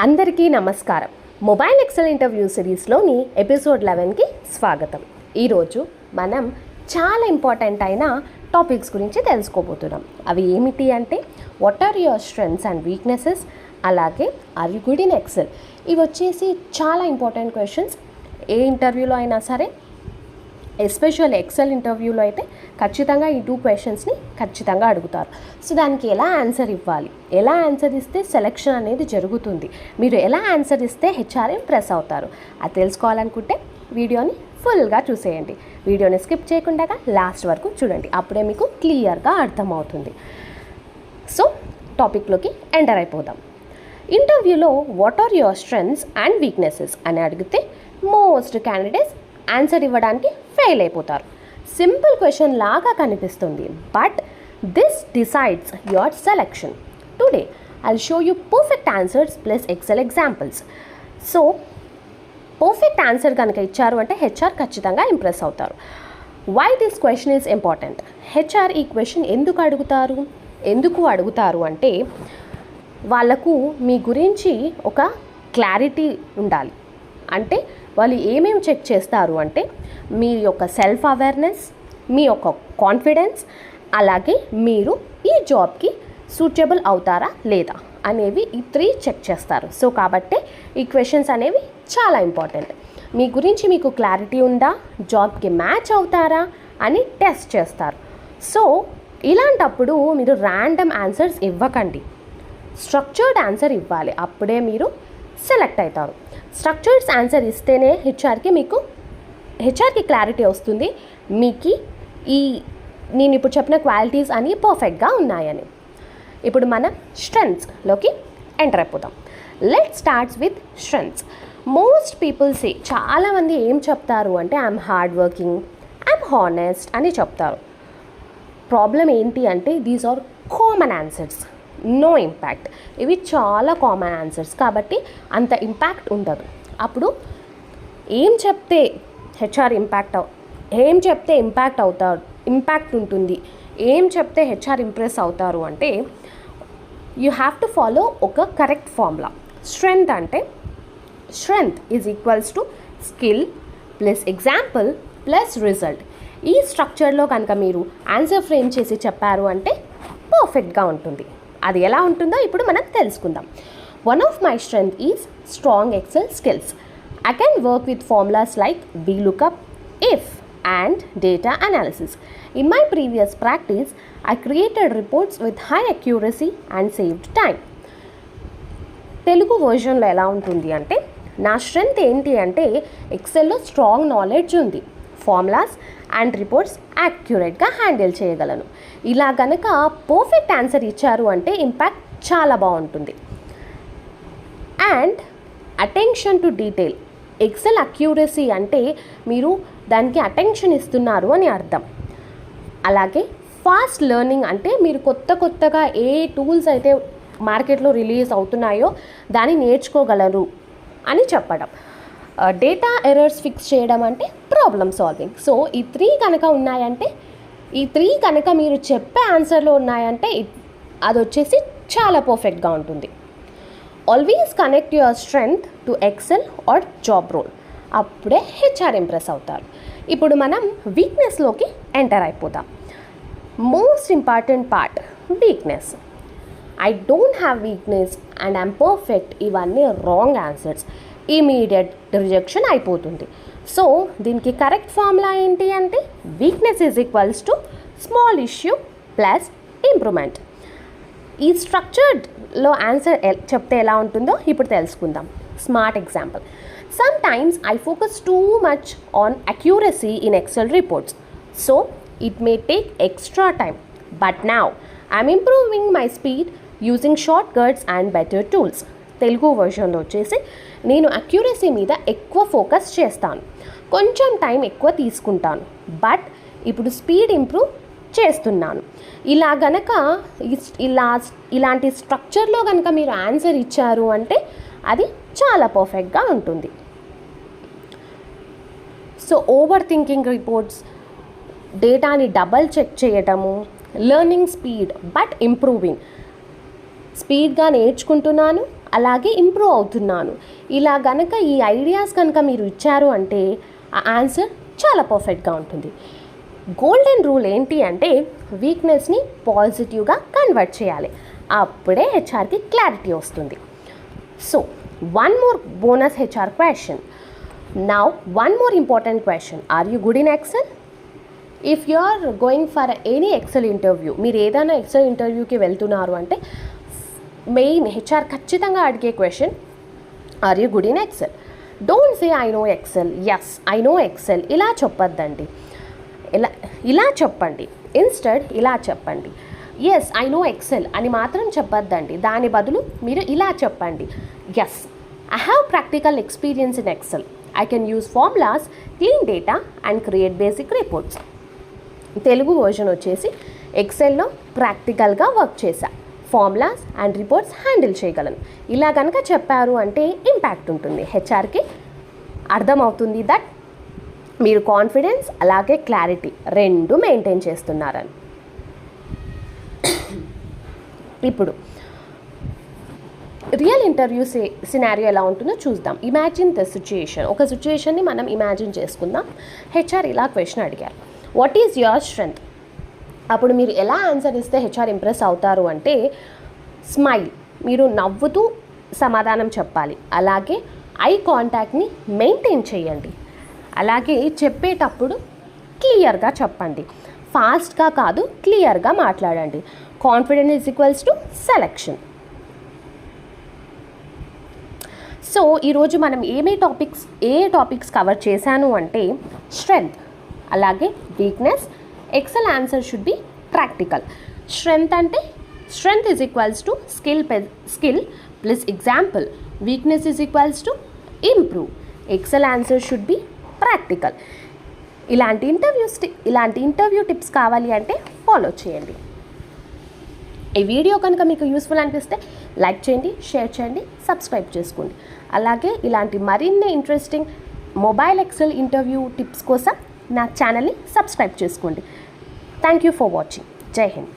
అందరికీ నమస్కారం. Mobile Excel interview సిరీస్లోని episode 11కి స్వాగతం. ఈరోజు మనం చాలా ఇంపార్టెంట్ అయిన టాపిక్స్ గురించి తెలుసుకోబోతున్నాం. అవి ఏమిటి అంటే what are your strengths and weaknesses, అలాగే are you good in Excel. ఇవి వచ్చేసి చాలా ఇంపార్టెంట్ క్వశ్చన్స్. ఏ ఇంటర్వ్యూలో అయినా సరే, ఎస్పెషల్ ఎక్సెల్ ఇంటర్వ్యూలో అయితే ఖచ్చితంగా ఈ 2 క్వశ్చన్స్ని ఖచ్చితంగా అడుగుతారు. సో దానికి ఎలా ఆన్సర్ ఇవ్వాలి, ఎలా ఆన్సర్ ఇస్తే సెలెక్షన్ అనేది జరుగుతుంది, మీరు ఎలా ఆన్సర్ ఇస్తే హెచ్ఆర్ ఇంప్రెస్ అవుతారు, అది తెలుసుకోవాలనుకుంటే వీడియోని ఫుల్గా చూసేయండి. వీడియోని స్కిప్ చేయకుండా లాస్ట్ వరకు చూడండి, అప్పుడే మీకు క్లియర్గా అర్థమవుతుంది. సో టాపిక్లోకి ఎంటర్ అయిపోదాం. ఇంటర్వ్యూలో what are your strengths and weaknesses అని అడిగితే మోస్ట్ క్యాండిడేట్స్ ఆన్సర్ ఇవ్వడానికి ఫెయిల్ అయిపోతారు. సింపుల్ క్వశ్చన్ లాగా కనిపిస్తుంది, but this decides your selection. Today I will show you perfect answers plus Excel examples. So perfect answer కనుక ఇచ్చారు అంటే హెచ్ఆర్ ఖచ్చితంగా ఇంప్రెస్ అవుతారు. Why this question is important? HR ఈ క్వశ్చన్ ఎందుకు అడుగుతారు అంటే వాళ్ళకు మీ గురించి ఒక క్లారిటీ ఉండాలి. అంటే వాళ్ళు ఏమేమి చెక్ చేస్తారు అంటే మీ యొక్క సెల్ఫ్ అవేర్నెస్, మీ యొక్క కాన్ఫిడెన్స్, అలాగే మీరు ఈ జాబ్కి సూటబుల్ అవుతారా లేదా అనేవి ఈ 3 చెక్ చేస్తారు. సో కాబట్టి ఈ క్వశ్చన్స్ అనేవి చాలా ఇంపార్టెంట్. మీ గురించి మీకు క్లారిటీ ఉందా, జాబ్కి మ్యాచ్ అవుతారా అని టెస్ట్ చేస్తారు. సో ఇలాంటప్పుడు మీరు ర్యాండమ్ ఆన్సర్స్ ఇవ్వకండి, స్ట్రక్చర్డ్ ఆన్సర్ ఇవ్వాలి, అప్పుడే మీరు సెలెక్ట్ అవుతారు. స్ట్రక్చర్స్ ఆన్సర్ ఇస్తేనే హెచ్ఆర్కి క్లారిటీ వస్తుంది మీకు నేను ఇప్పుడు చెప్పిన క్వాలిటీస్ అన్నీ పర్ఫెక్ట్గా ఉన్నాయని. ఇప్పుడు మనం స్ట్రెంగ్త్స్లోకి ఎంటర్ అయిపోతాం. Let starts with strengths. Most people say, చాలామంది ఏం చెప్తారు అంటే I'm hard working, I'm honest అని చెప్తారు. ప్రాబ్లం ఏంటి అంటే these are common answers, no impact. ఇవి చాలా కామన్ ఆన్సర్స్ కాబట్టి అంత ఇంపాక్ట్ ఉండదు. అప్పుడు ఏం చెప్తే హెచ్ఆర్ ఇంపాక్ట్ ఉంటుంది, ఏం చెప్తే హెచ్ఆర్ ఇంప్రెస్ అవుతారు అంటే యూ హ్యావ్ టు ఫాలో ఒక కరెక్ట్ ఫార్ములా. స్ట్రెంగ్త్ అంటే strength is equals to skill plus example plus result. ఈ స్ట్రక్చర్లో కనుక మీరు ఆన్సర్ ఫ్రేమ్ చేసి చెప్పారు అంటే పర్ఫెక్ట్గా ఉంటుంది. అది ఎలా ఉంటుందో ఇప్పుడు మనం తెలుసుకుందాం. One of my strength is strong Excel skills. I can work with formulas like VLOOKUP, if, and data analysis. In my previous practice, I created reports with high accuracy and saved time. Telugu వర్షన్లో ఎలా ఉంటుంది అంటే నా strength ఏంటి అంటే ఎక్సెల్లో strong knowledge ఉంది, formulas and reports యాక్యురేట్గా హ్యాండిల్ చేయగలను. ఇలా కనుక పర్ఫెక్ట్ ఆన్సర్ ఇచ్చారు అంటే ఇంపాక్ట్ చాలా బాగుంటుంది. And attention to detail. Excel accuracy అంటే మీరు దానికి అటెన్షన్ ఇస్తున్నారు అని అర్థం. అలాగే ఫాస్ట్ లెర్నింగ్ అంటే మీరు కొత్తగా ఏ టూల్స్ అయితే మార్కెట్లో రిలీజ్ అవుతున్నాయో దాన్ని నేర్చుకోగలరు అని చెప్పడం. డేటా ఎర్రర్స్ ఫిక్స్ చేయడం అంటే ప్రాబ్లమ్ సాల్వింగ్. సో ఈ 3 కనుక ఉన్నాయంటే, ఈ 3 కనుక మీరు చెప్పే ఆన్సర్లో ఉన్నాయంటే అది వచ్చేసి చాలా పర్ఫెక్ట్గా ఉంటుంది. Always connect your strength to Excel or job role, అప్పుడే హెచ్ఆర్ ఇంప్రెస్ అవుతారు. ఇప్పుడు మనం వీక్నెస్లోకి ఎంటర్ అయిపోదాం. Most important part weakness. I don't have weakness and I'm perfect, ఇవన్నీ రాంగ్ ఆన్సర్స్, ఇమీడియట్ రిజెక్షన్ అయిపోతుంది. సో దీనికి కరెక్ట్ ఫార్ములా ఏంటి అంటే weakness is equals to small issue plus improvement. ఈ స్ట్రక్చర్డ్లో ఆన్సర్ చెప్తే ఎలా ఉంటుందో ఇప్పుడు తెలుసుకుందాం. Smart example. Sometimes I focus too much on accuracy in Excel reports, so it may take extra time, but now I'm improving my speed using shortcuts and better tools. Telugu వర్షన్లో వచ్చేసి నేను accuracy మీద ఎక్కువ focus చేస్తాను, కొంచెం time ఎక్కువ తీసుకుంటాను, but ఇప్పుడు స్పీడ్ ఇంప్రూవ్ చేస్తున్నాను. ఇలా గనక ఇలాంటి స్ట్రక్చర్లో కనుక మీరు ఆన్సర్ ఇచ్చారు అంటే అది చాలా పర్ఫెక్ట్గా ఉంటుంది. సో ఓవర్ థింకింగ్ రిపోర్ట్స్, డేటాని డబల్ చెక్ చేయటము, లెర్నింగ్ స్పీడ్ బట్ ఇంప్రూవింగ్, స్పీడ్గా నేర్చుకుంటున్నాను అలాగే ఇంప్రూవ్ అవుతున్నాను, ఇలా గనక ఈ ఐడియాస్ కనుక మీరు ఇచ్చారు అంటే ఆ ఆన్సర్ చాలా పర్ఫెక్ట్గా ఉంటుంది. గోల్డెన్ రూల్ ఏంటి అంటే వీక్నెస్ని పాజిటివ్గా కన్వర్ట్ చేయాలి, అప్పుడే హెచ్ఆర్కి క్లారిటీ వస్తుంది. So one more bonus HR question. Now one more important question, are you good in Excel? If you are going for any Excel interview, మీరు ఏదైనా ఎక్సెల్ ఇంటర్వ్యూకి వెళ్తున్నారు అంటే మెయిన్ హెచ్ఆర్ ఖచ్చితంగా అడిగే question, are you good in Excel? Don't say I know Excel, yes I know Excel ఇలా చెప్పొద్దండి. ఇలా చెప్పండి, ఇన్స్టెడ్ ఇలా చెప్పండి, ఎస్ ఐ నో ఎక్సెల్ అని మాత్రం చెప్పొద్దండి. దాని బదులు మీరు ఇలా చెప్పండి, yes I have practical experience in Excel, I can use formulas, clean data and create basic reports. Telugu version వచ్చేసి ఎక్సెల్లో ప్రాక్టికల్గా వర్క్ చేశా, ఫార్ములాస్ అండ్ రిపోర్ట్స్ హ్యాండిల్ చేయగలను. ఇలా కనుక చెప్పారు అంటే ఇంపాక్ట్ ఉంటుంది, హెచ్ఆర్కి అర్థమవుతుంది దట్ మీరు కాన్ఫిడెన్స్ అలాగే క్లారిటీ రెండు మెయింటైన్ చేస్తున్నారని. ఇప్పుడు రియల్ ఇంటర్వ్యూ సినారియో ఎలా ఉంటుందో చూద్దాం. Imagine the situation. ఒక సిచ్యుయేషన్ని మనం ఇమాజిన్ చేసుకుందాం. హెచ్ఆర్ ఇలా క్వశ్చన్ అడిగారు, వాట్ ఈజ్ యువర్ స్ట్రెంగ్త్? అప్పుడు మీరు ఎలా ఆన్సర్ ఇస్తే హెచ్ఆర్ ఇంప్రెస్ అవుతారు అంటే స్మైల్, మీరు నవ్వుతూ సమాధానం చెప్పాలి, అలాగే ఐ కాంటాక్ట్ని మెయింటైన్ చేయండి, అలాగే చెప్పేటప్పుడు క్లియర్గా చెప్పండి, ఫాస్ట్గా కాదు క్లియర్గా మాట్లాడండి. Confidence is equals to selection. So ఈరోజు మనం ఏ టాపిక్స్ కవర్ చేశాను అంటే స్ట్రెంగ్త్, అలాగే weakness. Excel answer should be practical. Strength అంటే strength is equals to skill plus example. Weakness is equals to improve. Excel answer should be practical. ఇలాంటి interview tips కావాలి అంటే ఫాలో చేయండి. ఈ వీడియో కనుక మీకు యూస్ఫుల్ అనిపిస్తే లైక్ చేయండి, షేర్ చేయండి, సబ్స్క్రైబ్ చేసుకోండి. అలాగే ఇలాంటి మరిన్ని interesting mobile Excel interview tips కోసం నా ఛానల్ని సబ్స్క్రైబ్ చేసుకోండి. Thank you for watching. జై హింద్.